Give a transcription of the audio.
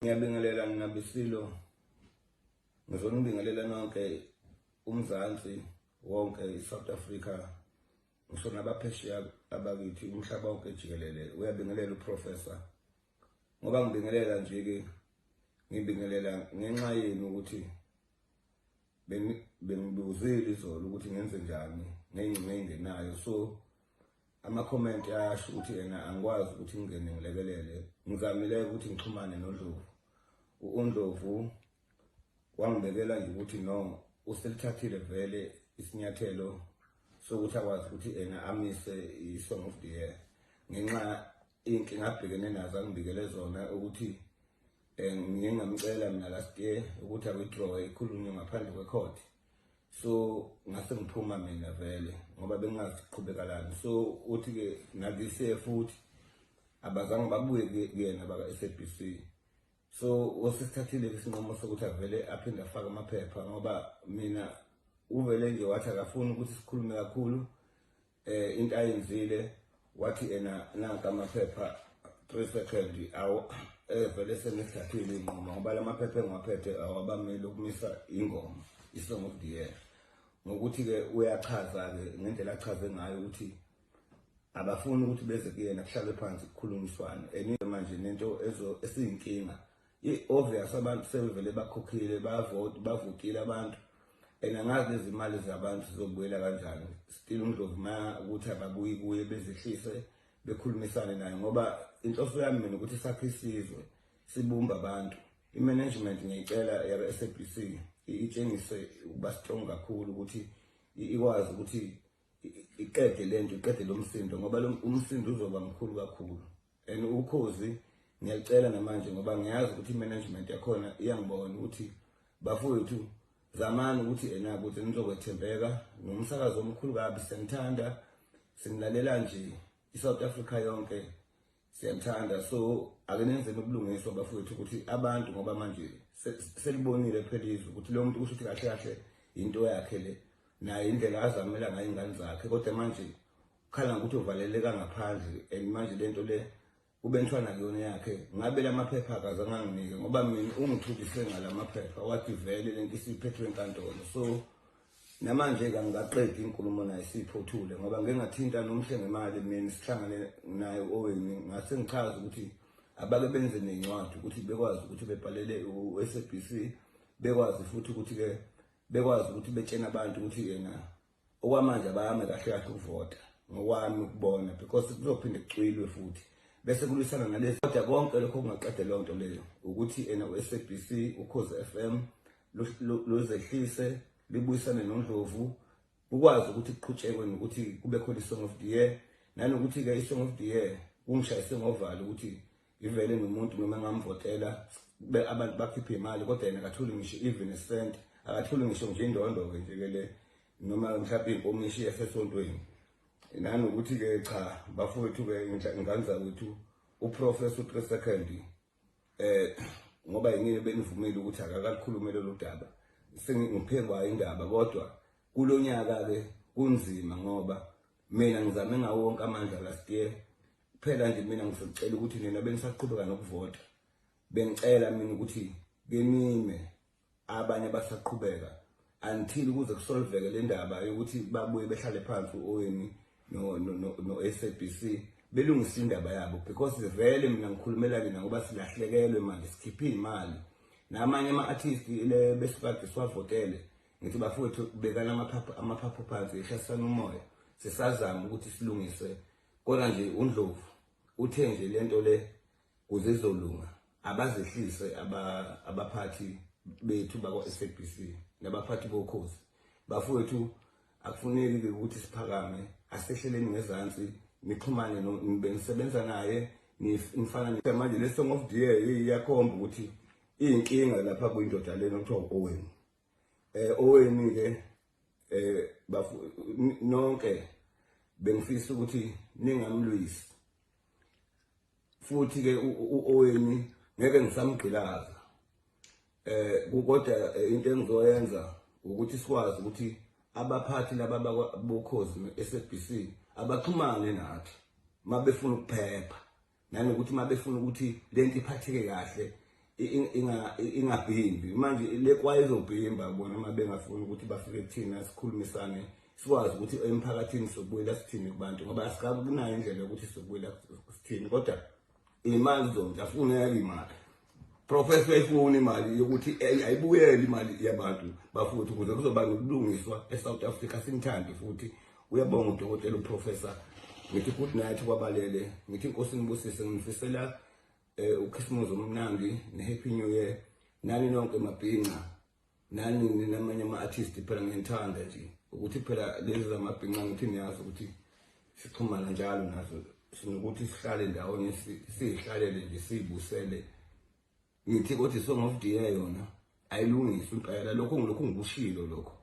Ngiyabingelela ngabisilo ngizona ngibingelela nonke umzansi wonke iSouth Africa ngisho nabaphesheya abakithi umhlaba wonke jikelele uyabingelela uprofessor ngoba ngibingelela nje ke ngibingelela ngenxa yenu ukuthi bengibuzile izolo ukuthi ngenze njani ngengcinga engenayo so ama comment ayasho ukuthi yena angikwazi ukuthi ngingene ngilekelele ngizamile ukuthi ngixhumane noNdlovu uNdlovu wangibekela nje ukuthi no uselithathile vele isinyathelo sokuthi akwazi ukuthi yena amise iSong of the Year ngenxa inkinga abhekene nazo angibikele zona ukuthi ngingamcela mina last year ukuthi awithdraw ikhulunywe ngaphandle kwecourt so ngase ngiphuma mina vele ngoba bengaziqhubeka so uthi ke nakise futhi abazange babuye kuyena baka SABC so usithathile isinqumo sokuthi avele aphinde afake amaphepha ngoba mina uvele nje wathi akafuni ukuthi sikhulume kakhulu into ayenzile wathi ena nanka amaphepha 3 seconds awu vele senesithathile ingoma ngoba lamaphepha engwaphethe awabamele ukumisa ingoma iSong of the Year ngokuthi ke uyachaza ke ngendlela achaze ngayo ukuthi abafuni ukuthi beze kuyena kuhlale phansi kukhulunyiswane manje nento esiyinkinga obvious abantu sebevele bakhokhile bavotile abantu enangazi izimali zabantu zizobuyela kanjani still uNdlovu maya ukuthi ababuyi kuye bezehlise bekhulumisane naye ngoba inhloso yami mina ukuthi sakhe isizwe sibumba abantu imanagement ngiyicela ya SABC itshengise ukuba strong kakhulu ukuthi ikwazi ukuthi iqede lento iqede lomsindo ngoba umsindo uzoba mkhulu kakhulu and ukhozi ngiyacela namanje ngoba ngiyazi ukuthi imanagement yakhona iyangibona ukuthi bafowethu zamani ukuthi ena ukuthi nizokwethembeka nomsakazo omkhulu kabi sengithanda singlalela nje iSouth Africa yonke siyamthanda so ake nenze ubulungiswa bafowethu ukuthi abantu ngoba manje selibonile phela izwe ukuthi lo muntu kusho ukuthi kahle kahle into yakhe le naye indlela azamela ngayo ingane zakhe kodwa manje ukhala ukuthi uvaleleka ngaphandle and manje lento le ubentshwana kuyona yakhe ngabe lamaphepha akazanganginike ngoba mina ungithulise ngalamaphepha wathi vele lento isiphethwe enkantolo so namanje ke ngingaqedi inkulumo naye siphothule ngoba ngeke ngathinta nomhle ngemali mina sihlangane naye oweni ngase ngichaza ukuthi abake benze nencwadi ukuthi bekwazi ukuthi bebhalele uSABC bekwazi futhi ukuthi ke bekwazi ukuthi betshena abantu ukuthi yena okwamanje abayame kahle kahle ukuvota ngokwami ukubona because kuzophinde kucwilwe futhi bese kulisana nalezi kodwa konke lokho kungaqede lonto leyo ukuthi ena uSABC ukhozi FM lozehlise libuyisane noNdlovu ukwazi ukuthi kuqhutshekwe nokuthi kube khona iSong of the Year nanokuthi ke iSong of the Year ungishayise ngovalo ukuthi ivele nomuntu noma ngamvotela abantu bakhiphe imali kodwa yena akathuli ngisho even a cent akathuli ngisho nje indondo ke nje le noma mhlawumbe inkomishi yasesontweni nanokuthi ke cha bafowethu ke nganza ukuthi uprofessor 3 seconds ngoba yini benivumile ukuthi akakakhulume lolu daba sengiphengwa indaba kodwa kulonyaka ke kunzima ngoba mina ngizame ngawo wonke amandla last year phela nje mina ngizocela ukuthi nina benisaqhubeka nokuvota bengicela mina ukuthi kenime abanye basaqhubeka until kuze kusolveke le ndaba yokuthi babuye behlale phansi oweni no SABC belungisa indaba yabo because vele mina ngikhulumela kina ngoba silahlekelwe manje sikhiphe imali namanye ama-artist le besikade siwavotele ngithi bafowethu bekana amaphaphu phansi ehlasana umoya sisazama ukuthi silungise kodwa nje uNdlovu uthe nje lento le kuze izolunga abazehlise abaphathi bethu bakwa SABC nabaphathi bokhozi bafowethu akufuneki ukuthi siphakame asehleleni ngezansi nixhumane benisebenza naye nifana manje le Song of the Year iyakhomba ukuthi inkinga lapha kuyindoda lena okuthiwa Oweni Oweni ke nonke bengifisa ukuthi ningamlwisi futhi ke uOweni ngeke ngisamgqilaza kodwa into engizoyenza ukuthi sikwazi ukuthi abaphathi laba bokhozi SABC abaxhumane nathi mabefuna ukuphepha nanokuthi mabefuna ukuthi lento iphatheke kahle ingabhimbi manje le kwaye izobhimba bona uma bengafuni ukuthi bafike kuthina sikhulumisane sikwazi ukuthi emphakathini sokubuyela sithini kubantu ngoba asikabi kunayo indlela yokuthi sokubuyela sithini kodwa imali zonke afuna imali professor efuna imali yokuthi ayibuyele imali yabantu bafuthi ukuze kuzoba nokulungiswa eSouth Africa simthandi futhi uyabonga udokotela uprofessor ngithi good night kwabalele ngithi inkosi nibusise ngifisela uKhisimuzi omnandi nehappy new year nani nonke mabhinqa nani namanye ama-artist phela ngiyithanda nje ukuthi phela lezi zamabhinqa ngithi niyazi ukuthi sixhumana njalo nazo sinokuthi sihlale ndawonye sihlalele nje sibusele ngithi ukuthi song of the year yona ayilungiswe impela lokho ngikushilo lokho